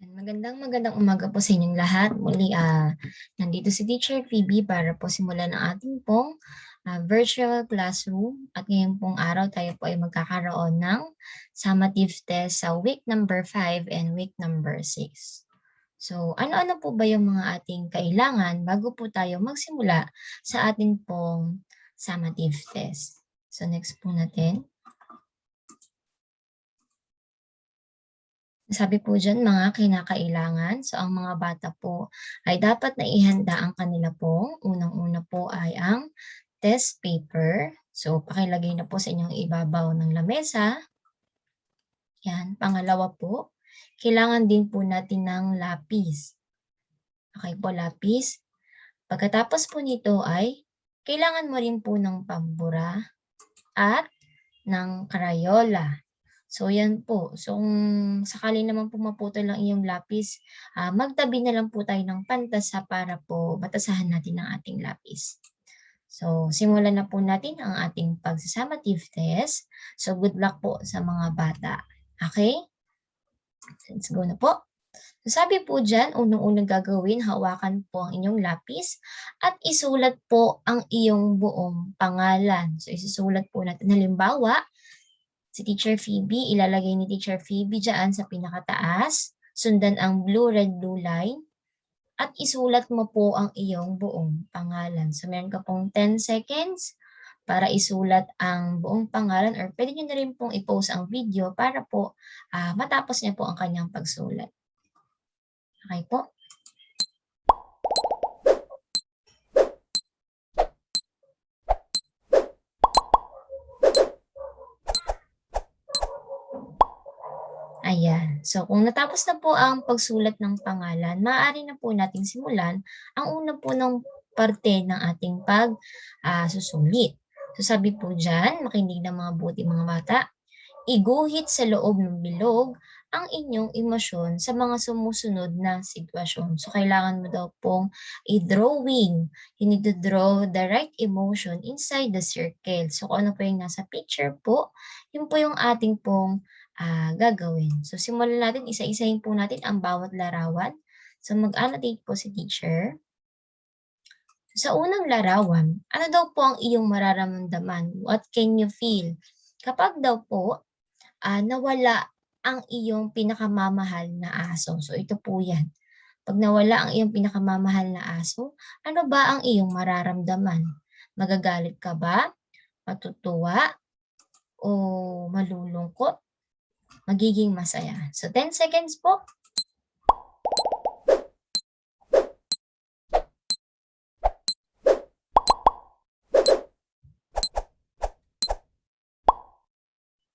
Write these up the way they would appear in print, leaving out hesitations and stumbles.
Magandang umaga po sa inyong lahat. Muli, nandito si Teacher Phoebe para po simulan ang ating pong virtual classroom. At ngayon pong araw tayo po ay magkakaroon ng summative test sa week number 5 and week number 6. So, ano-ano po ba yung mga ating kailangan bago po tayo magsimula sa ating pong summative test? So, next po natin. Sabi po dyan, mga kinakailangan. So, ang mga bata po ay dapat na ihanda ang kanila pong unang-una po ay ang test paper. So, pakilagay na po sa inyong ibabaw ng lamesa. Yan. Pangalawa po, kailangan din po natin ng lapis. Okay po, lapis. Pagkatapos po nito ay kailangan mo rin po ng pambura at ng Crayola. So, yan po. So, kung sakali naman po maputol ang iyong lapis, magtabi na lang po tayo ng pantasa para po batasahan natin ang ating lapis. So, simulan na po natin ang ating pagsasummative test. So, good luck po sa mga bata. Okay? Let's go na po. So, sabi po dyan, unang-unang gagawin, hawakan po ang inyong lapis at isulat po ang iyong buong pangalan. So, isusulat po natin. Halimbawa, si Teacher Phoebe, ilalagay ni Teacher Phoebe dyan sa pinakataas, sundan ang blue, red, blue line, at isulat mo po ang iyong buong pangalan. So, meron ka pong 10 seconds para isulat ang buong pangalan or pwede nyo na rin pong i-post ang video para po matapos niya po ang kanyang pagsulat. Okay po? Ayan. So, kung natapos na po ang pagsulat ng pangalan, maaari na po nating simulan ang una po ng parte ng ating pag-susulit. So, sabi po dyan, makinig ng mga buti mga bata, iguhit sa loob ng bilog ang inyong emosyon sa mga sumusunod na sitwasyon. So, kailangan mo daw pong i-drawing. You need to draw the right emotion inside the circle. So, kung ano po yung nasa picture po, yun po yung ating pong gagawin. So, simulan natin, isa-isahin po natin ang bawat larawan. So, mag-annotate po si teacher. Sa unang larawan, ano daw po ang iyong mararamdaman? What can you feel? Kapag daw po, nawala ang iyong pinakamamahal na aso. So, ito po yan. Pag nawala ang iyong pinakamamahal na aso, ano ba ang iyong mararamdaman? Magagalit ka ba? Matutuwa? O malulungkot? Magiging masaya. So, 10 seconds po.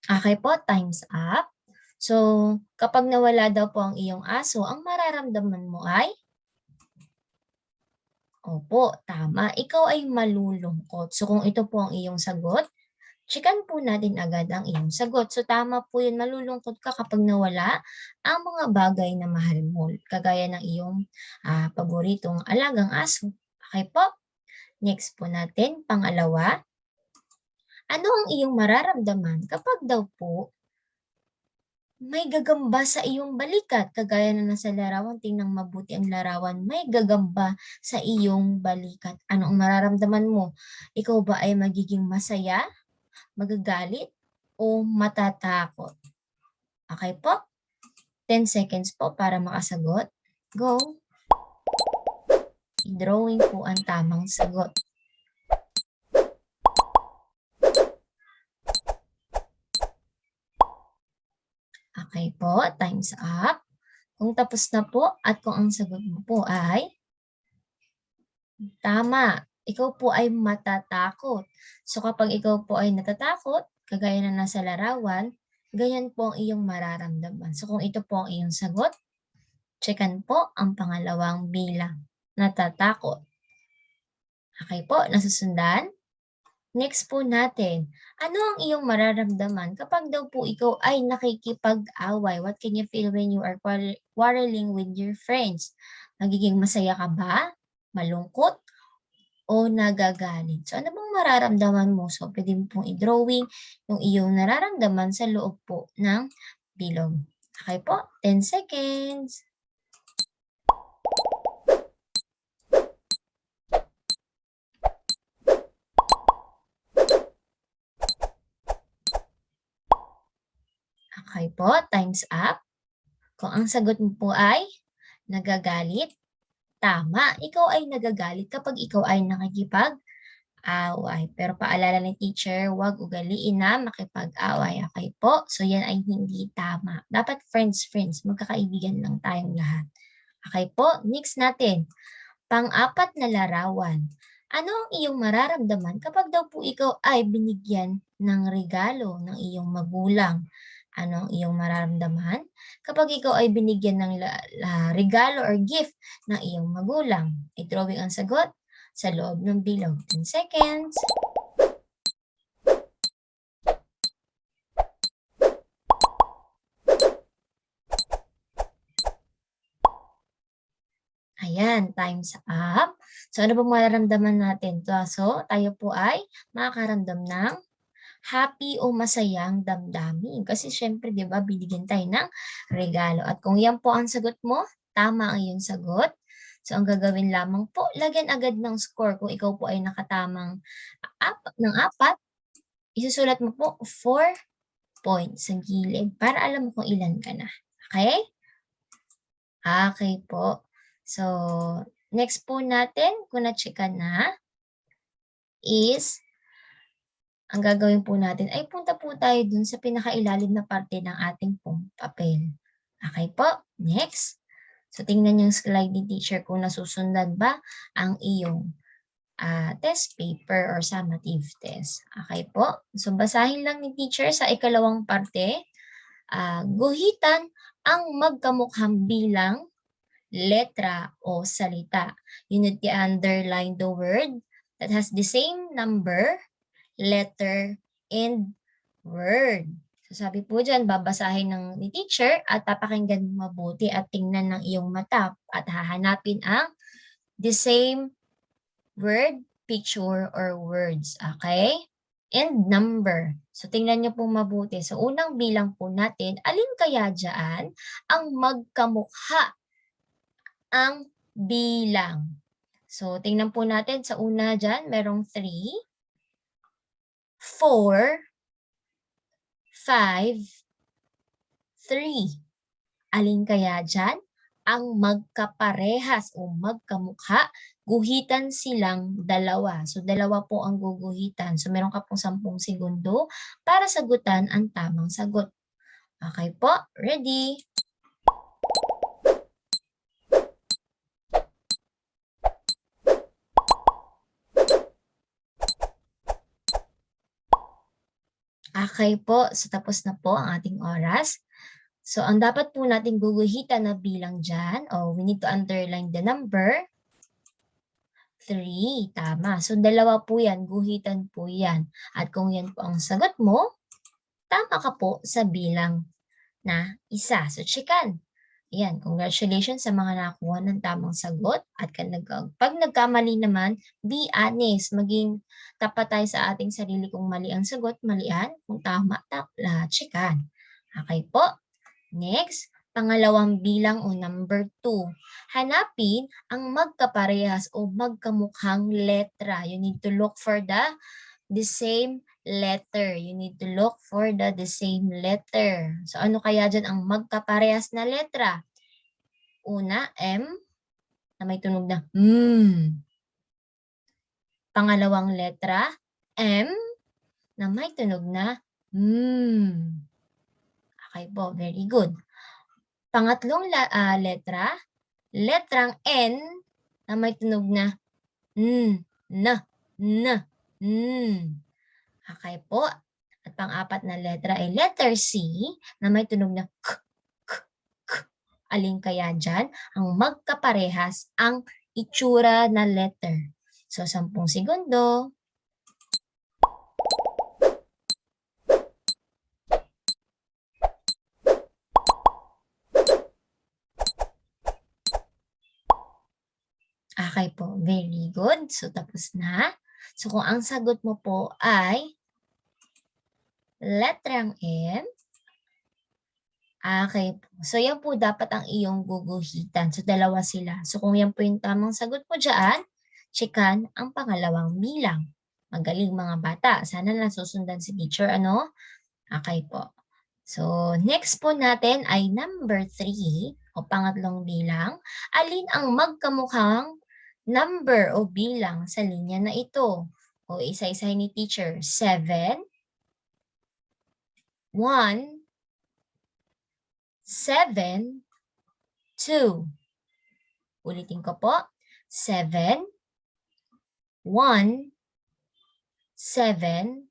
Okay po, time's up. So, kapag nawala daw po ang iyong aso, ang mararamdaman mo ay? Opo, tama. Ikaw ay malulungkot. So, kung ito po ang iyong sagot, checkan po natin agad ang iyong sagot. So, tama po yun. Malulungkot ka kapag nawala ang mga bagay na mahal mo. Kagaya ng iyong paboritong alagang aso. Okay po? Next po natin, pangalawa. Ano ang iyong mararamdaman kapag daw po may gagamba sa iyong balikat? Kagaya na nasa larawan, tingnan mabuti ang larawan, may gagamba sa iyong balikat. Ano ang mararamdaman mo? Ikaw ba ay magiging masaya, magagalit, o matatakot? Okay po? 10 seconds po para makasagot. Go! I-drawing po ang tamang sagot. Okay po, time's up. Kung tapos na po at kung ang sagot mo po ay tama, ikaw po ay matatakot. So kapag ikaw po ay natatakot, kagaya na nasa larawan, ganyan po ang iyong mararamdaman. So kung ito po ang iyong sagot, checkan po ang pangalawang bilang, natatakot. Okay po, nasusundan? Next po natin, ano ang iyong mararamdaman kapag daw po ikaw ay nakikipag-away? What can you feel when you are quarreling with your friends? Magiging masaya ka ba? Malungkot? O nagagalit? So, ano bang mararamdaman mo? So, pwede mo pong i-drawing yung iyong nararamdaman sa loob po ng bilog. Okay po? 10 seconds. Okay po, time's up. Kung ang sagot mo po ay nagagalit, tama, ikaw ay nagagalit kapag ikaw ay nakikipag-away. Pero paalala ni teacher, huwag ugaliin na makipag-away. Okay po? So yan ay hindi tama. Dapat friends, magkakaibigan lang tayong lahat. Okay po, next natin. Pang-apat na larawan. Ano ang iyong mararamdaman kapag daw po ikaw ay binigyan ng regalo ng iyong magulang? Ano ang iyong mararamdaman kapag ikaw ay binigyan ng regalo or gift ng iyong magulang? I-drawing ang sagot sa loob ng bilog. 10 seconds. Ayan, time's up. So, ano bang mararamdaman natin? So, tayo po ay makakaramdam ng happy o masayang damdamin. Kasi syempre, di ba, binigyan tayo ng regalo. At kung yan po ang sagot mo, tama ang iyong sagot. So, ang gagawin lamang po, lagyan agad ng score. Kung ikaw po ay nakatamang apat, isusulat mo po 4 points sa gilid para alam mo kung ilan ka na. Okay? Okay po. So, next po natin, kung na-checka na, is ang gagawin po natin ay punta po tayo dun sa pinakailalim na parte ng ating pong papel. Okay po, next. So, tingnan yung slide ni teacher kung nasusundan ba ang iyong test paper or summative test. Okay po, so basahin lang ni teacher sa ikalawang parte. Guhitan ang magkamukhang bilang, letra o salita. You need to underline the word that has the same number, letter, and word. So sabi po dyan, babasahin ng ni teacher at papakinggan mabuti at tingnan ng iyong mata at hahanapin ang the same word, picture, or words. Okay? And number. So tingnan niyo po mabuti. So unang bilang po natin, alin kaya dyan ang magkamukha ang bilang? So tingnan po natin sa una dyan, merong 3, 4, 5, 3. Alin kaya dyan ang magkaparehas o magkamukha? Guhitan silang dalawa. So, dalawa po ang guguhitan. So, meron ka pong 10 segundo para sagutan ang tamang sagot. Okay po? Ready? Okay po. So, tapos na po ang ating oras. So, ang dapat po natin guguhitan na bilang dyan, we need to underline the number 3. Tama. So, dalawa po yan. Guhitan po yan. At kung yan po ang sagot mo, tama ka po sa bilang na 1. So, checkan. Ayan, congratulations sa mga nakakuha ng tamang sagot. At pag nagkamali naman, be honest. Maging tapat tayo sa ating sarili kung mali ang sagot, malian. Kung tama, checkan. Okay po. Next, pangalawang bilang o number 2. Hanapin ang magkaparehas o magkamukhang letra. You need to look for the same letter. You need to look for the same letter. So ano kaya dyan ang magkaparehas na letra? Una, M na may tunog na Pangalawang letra, M na may tunog na Okay po, very good. Pangatlong letra, letrang N na may tunog na Okay po. At pang-apat na letra ay letter C na may tunog na k. Alin kaya dyan ang magkaparehas ang itsura na letter? So, 10 segundo. Okay po, very good. So, tapos na. So, kung ang sagot mo po ay letrang M, okay po. So, yan po dapat ang iyong guguhitan. So, dalawa sila. So, kung yan po yung tamang sagot mo dyan, checkan ang pangalawang bilang. Magaling mga bata. Sana nasusundan si teacher, ano? Okay po. So, next po natin ay number 3 o pangatlong bilang. Alin ang magkamukhang number o bilang sa linya na ito? O isa-isahin ni teacher. 7, 1, 7, 2. Ulitin ko po. 7, 1, 7,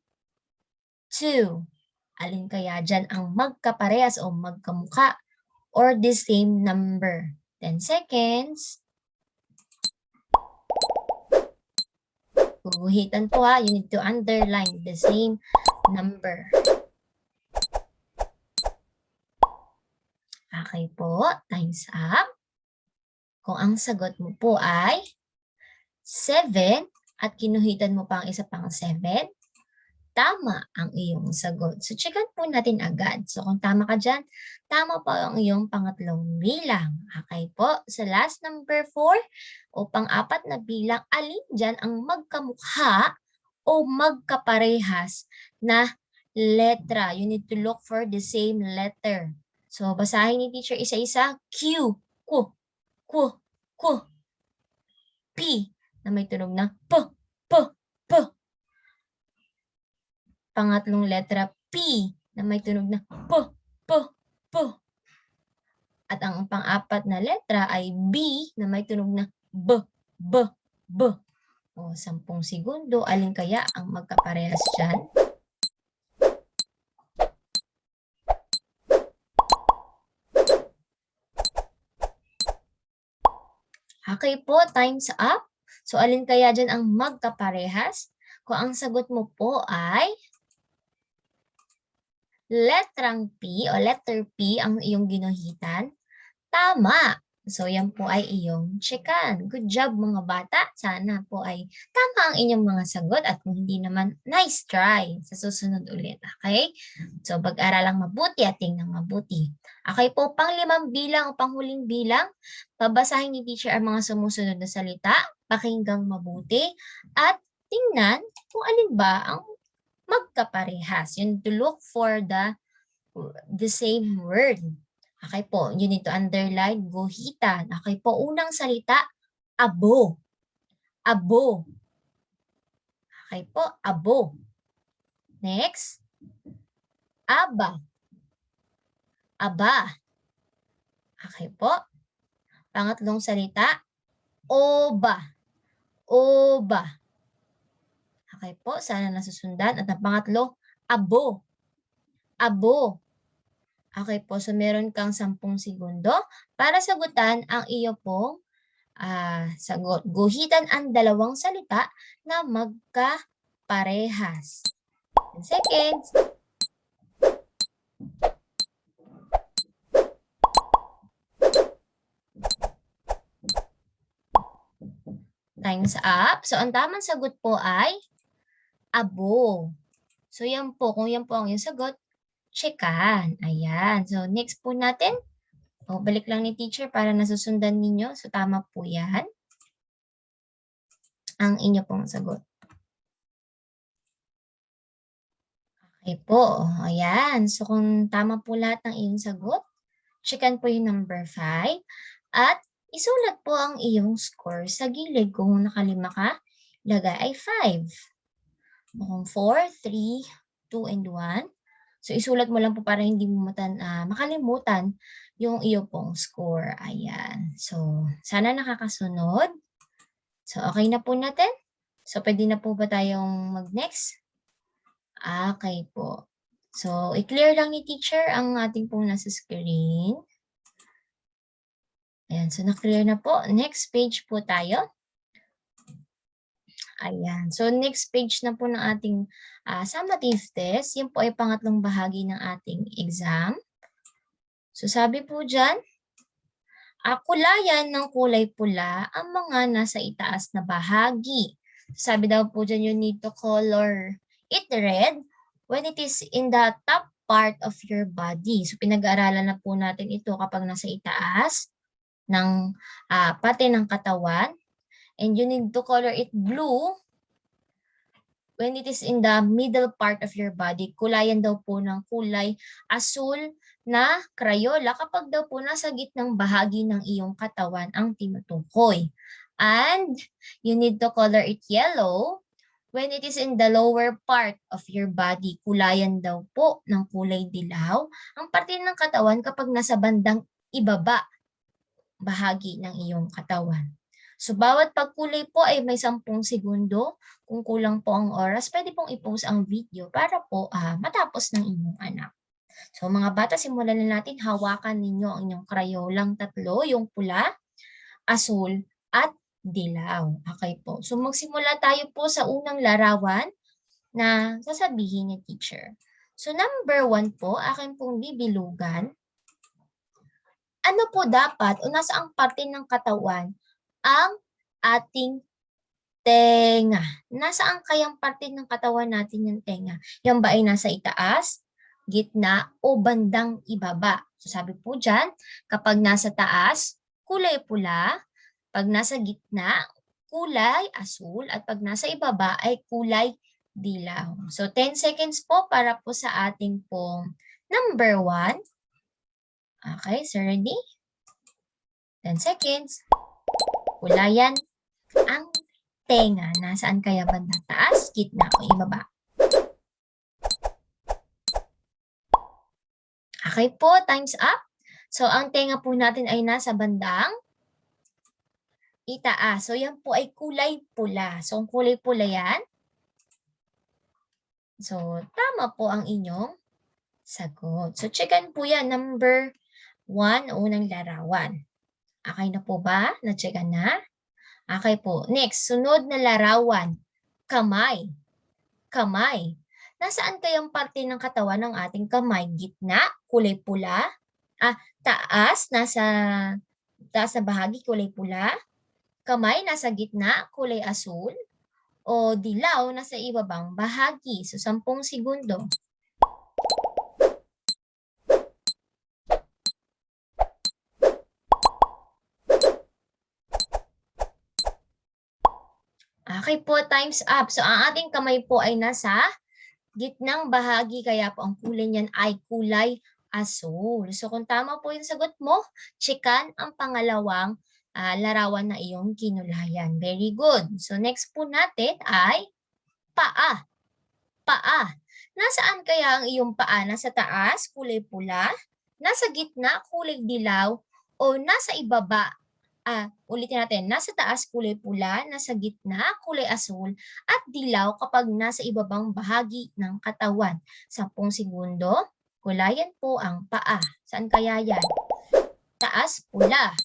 2. Alin kaya dyan ang magkaparehas o magkamukha or the same number? 10 seconds. Guguhitan po ha. You need to underline the same number. Okay po. Time's up. Kung ang sagot mo po ay 7 at kinuhitan mo pa ang isa pang 7, tama ang iyong sagot. So, checkan po natin agad. So, kung tama ka dyan, tama po ang iyong pangatlong bilang. Okay po. Sa last number 4 o pang-apat na bilang, alin dyan ang magkamukha o magkaparehas na letra? You need to look for the same letter. So, basahin ni teacher isa-isa. Q, Q, Q, Q. P na may tunog na P, P, P. Pangatlong letra P na may tunog na P, P, P. At ang pang-apat na letra ay B na may tunog na B, B, B. O, 10 segundo. Alin kaya ang magkaparehas dyan? Okay po, time's up. So, alin kaya dyan ang magkaparehas? Kung ang sagot mo po ay letrang P o letter P ang iyong ginuhitan, tama. So, yan po ay iyong checkan. Good job mga bata. Sana po ay tama ang inyong mga sagot at kung hindi naman, nice try sa susunod ulit. Okay? So, pag-aralang mabuti at tingnan mabuti. Okay po, pang-5 bilang o panghuling bilang, babasahin ni teacher ang mga sumusunod na salita, pakinggang mabuti, at tingnan kung alin ba ang magkaparehas. You need to look for the same word. Okay po, you need to underline, guhitan. Okay po, unang salita, abo. Abo. Okay po, abo. Next, aba. Aba. Okay po. Pangatlong salita, oba. Oba. Okay po, sana nasusundan. At ang pangatlo, abo. Abo. Okay po, so meron kang 10 segundo para sagutan ang iyo pong sagot. Guhitan ang dalawang salita na magkaparehas. 10 seconds. Time's up. So, ang tamang sagot po ay abo. So, yan po. Kung yan po ang yung sagot, checkan. Ayan. So, next po natin. O, balik lang ni teacher para nasusundan ninyo. So, tama po yan. Ang inyo pong sagot. Okay po. Ayan. So, kung tama po lahat ng iyong sagot, checkan po yung number 5. At isulat po ang iyong score sa gilid. Kung nakalima ka, lagay ay 5. Kung 4, 3, 2, and 1. So, isulat mo lang po para hindi mo makalimutan yung iyo pong score. Ayan. So, sana nakakasunod. So, okay na po natin? So, pwede na po ba tayong mag-next? Okay po. So, i-clear lang ni teacher ang ating pong nasa screen. Ayan. So, na-clear na po. Next page po tayo. Ayan. So, next page na po ng ating summative test. Yan po ay pangatlong bahagi ng ating exam. So, sabi po dyan, kulayan ng kulay pula ang mga nasa itaas na bahagi. Sabi daw po dyan, you need to color it red when it is in the top part of your body. So, pinag-aaralan na po natin ito kapag nasa itaas ng pati ng katawan. And you need to color it blue when it is in the middle part of your body, kulayan daw po ng kulay asul na Crayola kapag daw po nasa gitnang bahagi ng iyong katawan ang tinutukoy. And you need to color it yellow when it is in the lower part of your body. Kulayan daw po ng kulay dilaw ang parte ng katawan kapag nasa bandang ibaba bahagi ng iyong katawan. So, bawat pagkulay po ay may 10 segundo. Kung kulang po ang oras, pwede pong i-post ang video para po matapos ng inyong anak. So, mga bata, simulan na natin. Hawakan ninyo ang inyong krayolang tatlo, yung pula, asul, at dilaw. Okay po. So, magsimula tayo po sa unang larawan na sasabihin ni teacher. So, number 1 po, akin pong bibilugan. Ano po dapat o nasa ang parte ng katawan ang ating tenga? Nasaan kayang parte ng katawan natin yung tenga? Yan ba ay nasa itaas, gitna, o bandang ibaba? So sabi po dyan, kapag nasa taas, kulay pula. Pag nasa gitna, kulay asul. At pag nasa ibaba ay kulay dilaw. So 10 seconds po para po sa ating pong number 1. Okay, so ready? 10 seconds. Kulayan ang tenga. Nasaan kaya banda? Taas, gitna, o ibaba? Okay po, time's up. So, ang tenga po natin ay nasa bandang itaas. So, yan po ay kulay pula. So, ang kulay pula yan. So, tama po ang inyong sagot. So, checkan po yan. Number 1, unang larawan. Okay na po ba? Na-checkan na? Okay po. Next, sunod na larawan. Kamay. Kamay. Nasaan kayang parte ng katawan ng ating kamay? Gitna, kulay pula. Taas, nasa bahagi, kulay pula. Kamay, nasa gitna, kulay asul. O dilaw, nasa ibabang bahagi. So, 10 segundo. Okay po, time's up. So, ang ating kamay po ay nasa gitnang bahagi, kaya po ang kulay niyan ay kulay asul. So, kung tama po yung sagot mo, checkan ang pangalawang larawan na iyong kinulayan. Very good. So, next po natin ay paa. Paa. Nasaan kaya ang iyong paa? Nasa taas, kulay pula. Nasa gitna, kulay dilaw. O nasa ibaba, ulitin natin, nasa taas kulay pula, nasa gitna kulay asul, at dilaw kapag nasa ibabang bahagi ng katawan. 10 segundo, kulayan po ang paa. Saan kaya yan? Taas pula,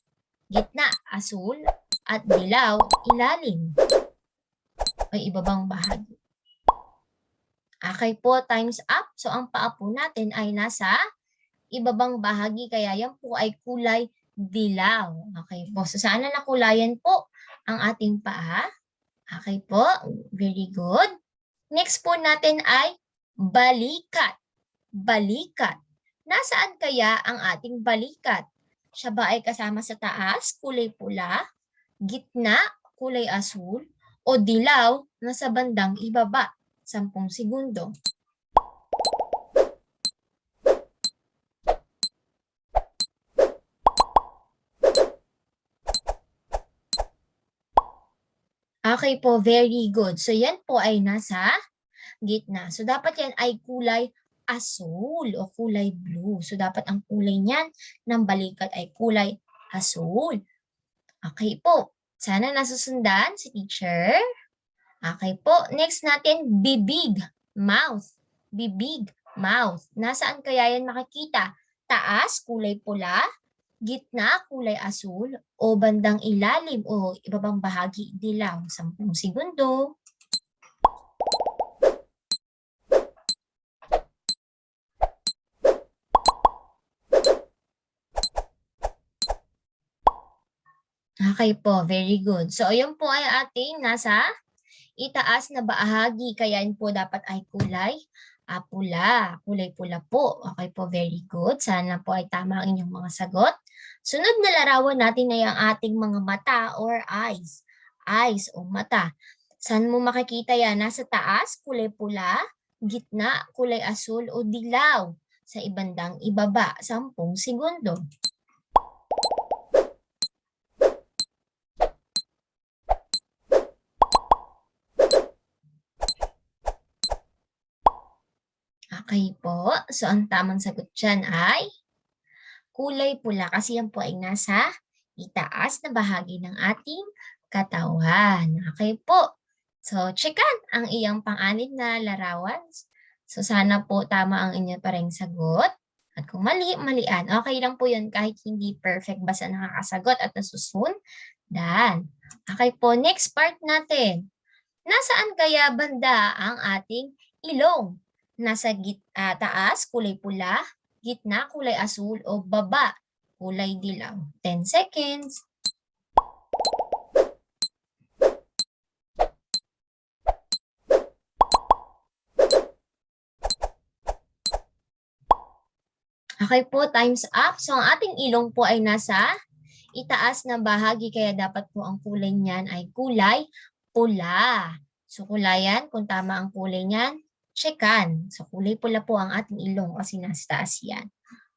gitna asul, at dilaw ilalim o ibabang bahagi. Okay po, time's up. So ang paa po natin ay nasa ibabang bahagi, kaya yan po ay kulay dilaw. Okay po. So, saan na nakulayan po ang ating paa? Okay po. Very good. Next po natin ay balikat. Balikat. Nasaan kaya ang ating balikat? Siya ba ay kasama sa taas, kulay pula, gitna, kulay asul, o dilaw na sa bandang ibaba? 10 segundo. Okay po, very good. So, yan po ay nasa gitna. So, dapat yan ay kulay asul o kulay blue. So, dapat ang kulay niyan ng balikat ay kulay asul. Okay po. Sana nasusundan si teacher. Okay po. Next natin, bibig, mouth. Bibig, mouth. Nasaan kaya yan makikita? Taas, kulay pula. Gitna, kulay asul, o bandang ilalim o ibabang bahagi, dilaw. 10 segundo. Okay po, very good. So, ayun po ay ating nasa itaas na bahagi, kaya yun po dapat ay kulay pula. Kulay pula po. Okay po, very good. Sana po ay tama ang inyong mga sagot. Sunod na larawan natin ay ang ating mga mata or eyes. Eyes o mata. Saan mo makikita yan? Nasa taas, kulay pula, gitna, kulay asul, o dilaw. Sa ibandang ibaba, 10 segundo. Okay po. So, ang tamang sagot dyan ay kulay pula kasi yan po ay nasa itaas na bahagi ng ating katawan. Okay po. So, checkan ang iyong pang-anim na larawan. So, sana po tama ang inyo pa ring sagot. At kung mali, malian. Okay lang po yun kahit hindi perfect basta nakakasagot at nasusundan. Okay po, next part natin. Nasaan kaya banda ang ating ilong? Nasa taas, kulay pula, gitna, kulay asul, o baba, kulay dilaw. 10 seconds. Okay po, time's up. So, ang ating ilong po ay nasa itaas na bahagi, kaya dapat po ang kulay niyan ay kulay pula. So, kulayan, kung tama ang kulay niyan, checkan. So, kulay pula po ang ating ilong kasi nasa taas yan.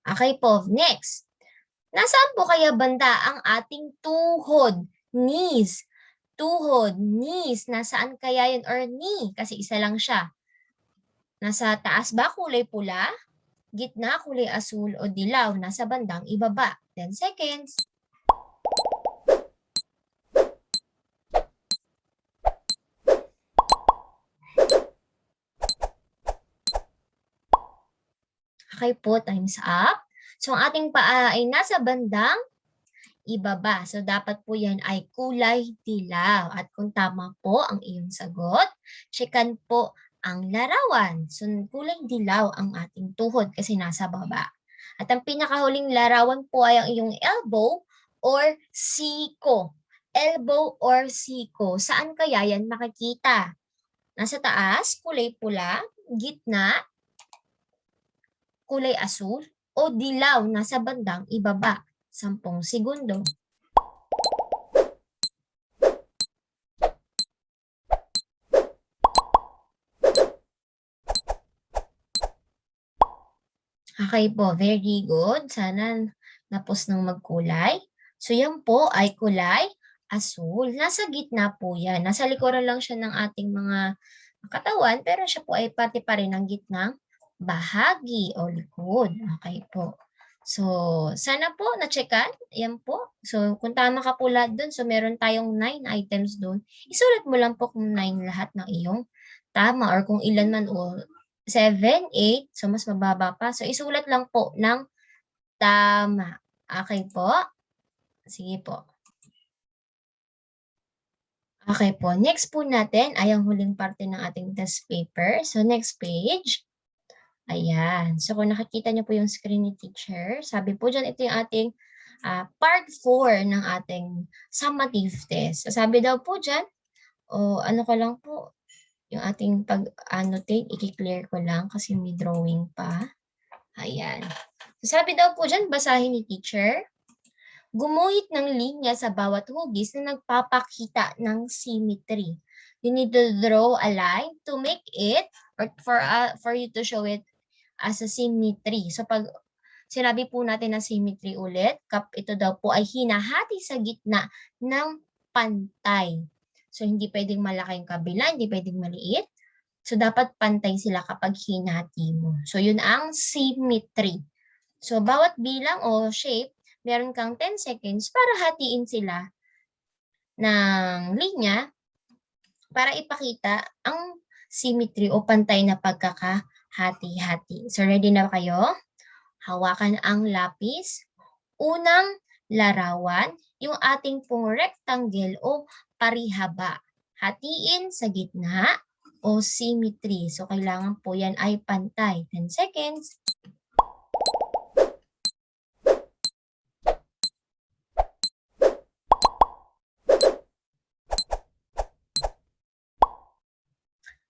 Okay po, next. Nasaan po kaya banda ang ating tuhod? Knees. Tuhod, knees. Nasaan kaya yun? Or knee, kasi isa lang siya. Nasa taas ba kulay pula? Gitna kulay asul o dilaw? Nasa bandang ibaba. 10 seconds. Okay po, time's up. So, ang ating paa ay nasa bandang ibaba. So, dapat po yan ay kulay dilaw. At kung tama po ang iyong sagot, checkan po ang larawan. So, kulay dilaw ang ating tuhod kasi nasa baba. At ang pinakahuling larawan po ay ang iyong elbow or siko. Elbow or siko. Saan kaya yan makikita? Nasa taas, kulay pula, gitna, kulay asul, o dilaw nasa bandang ibaba. 10 segundo. Okay po, very good. Sana napos ng magkulay. So yan po ay kulay asul. Nasa gitna po yan. Nasa likuran lang siya ng ating mga katawan, pero siya po ay parte pa rin ng gitnang bahagi o likod. Okay po. So, sana po na-checkan. Yan po. So, kung tama ka po lahat dun, so meron tayong 9 items dun. Isulat mo lang po kung 9 lahat ng iyong tama or kung ilan man o 7, 8. So, mas mababa pa. So, isulat lang po ng tama. Okay po? Sige po. Okay po. Next po natin ay ang huling parte ng ating test paper. So, next page. Ayan. So, kung nakikita niyo po yung screen ni teacher, sabi po dyan, ito yung ating part 4 ng ating summative test. So, sabi daw po dyan, o ano ko lang po, yung ating pag-annotate, i-clear ko lang kasi may drawing pa. Ayan. So, sabi daw po dyan, basahin ni teacher, gumuhit ng linya sa bawat hugis na nagpapakita ng symmetry. You need to draw a line to make it, or for you to show it as a symmetry. So pag sinabi po natin na symmetry ulit, ito daw po ay hinahati sa gitna ng pantay. So hindi pwedeng malaki yung kabila, hindi pwedeng maliit. So dapat pantay sila kapag hinati mo. So yun ang symmetry. So bawat bilang o shape, meron kang 10 seconds para hatiin sila ng linya para ipakita ang symmetry o pantay na pagkakahati-hati. So ready na kayo? Hawakan ang lapis. Unang larawan, yung ating pong rectangle o parihaba. Hatiin sa gitna o symmetry. So kailangan po yan ay pantay. 10 seconds.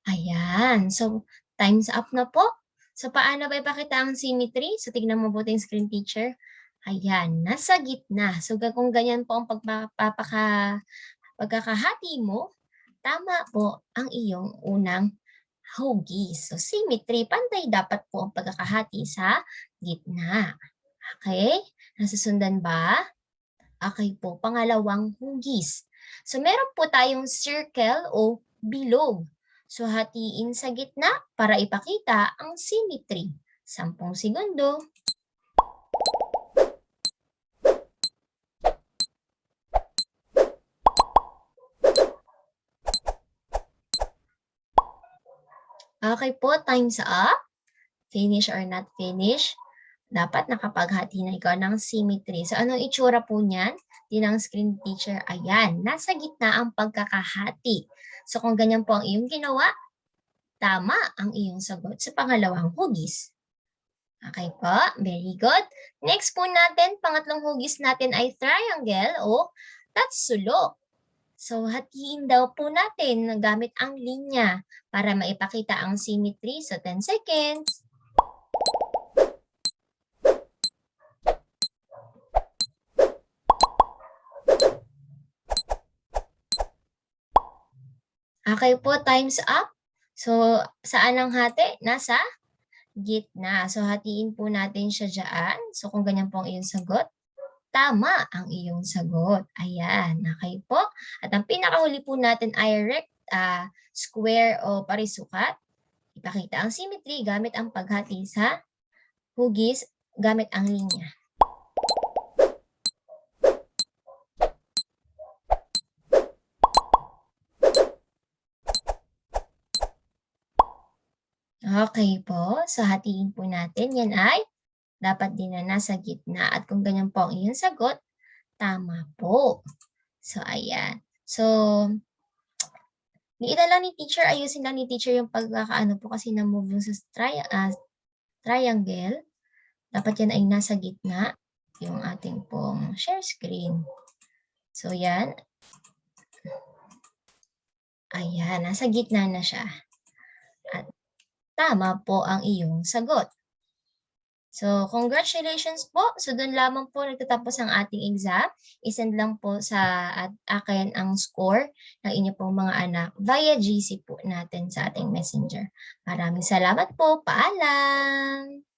Ayan. So, time's up na po. So, paano ba ipakita ang symmetry? So, tignan mo buti yung screen teacher. Ayan, nasa gitna. So, kung ganyan po ang pagkakahati mo, Tama po ang iyong unang hugis. So, symmetry, pantay dapat po ang pagkakahati sa gitna. Okay? Nasusundan ba? Okay po, pangalawang hugis. So, meron po tayong circle o bilog. So, hatiin sa gitna para ipakita ang symmetry. 10 segundo. Okay po, time's up. Finish or not finish? Dapat nakapaghati na ikaw ng symmetry. So, anong itsura po niyan? Din screen teacher, ayan, nasa gitna ang pagkakahati. So, kung ganyan po ang iyong ginawa, tama ang iyong sagot sa pangalawang hugis. Okay po, very good. Next po natin, pangatlong hugis natin ay triangle o tatsulok. So, hatiin daw po natin gamit ang linya para maipakita ang symmetry. So, 10 seconds. Okay po, time's up. So, saan ang hati? Nasa gitna. So, hatiin po natin siya dyan. So, kung ganyan po ang iyong sagot, tama ang iyong sagot. Ayan, okay po. At ang pinakahuli po natin ay square o parisukat. Ipakita ang symmetry gamit ang paghati sa hugis gamit ang linya. Okay po. So, hatiin po natin. Yan ay dapat din na nasa gitna. At kung ganyan po ang iyong sagot, tama po. So, ayan. So, niila lang ni teacher, ayusin lang ni teacher yung pagkakaano po kasi na-move yung sa triangle. Dapat yan ay nasa gitna yung ating pong share screen. So, yan. Ayan, nasa gitna na siya. At tama po ang iyong sagot. So, congratulations po. So, doon lamang po nagtatapos ang ating exam. I-send lang po sa akin ang score ng inyo pong mga anak via GC po natin sa ating messenger. Maraming salamat po. Paalam!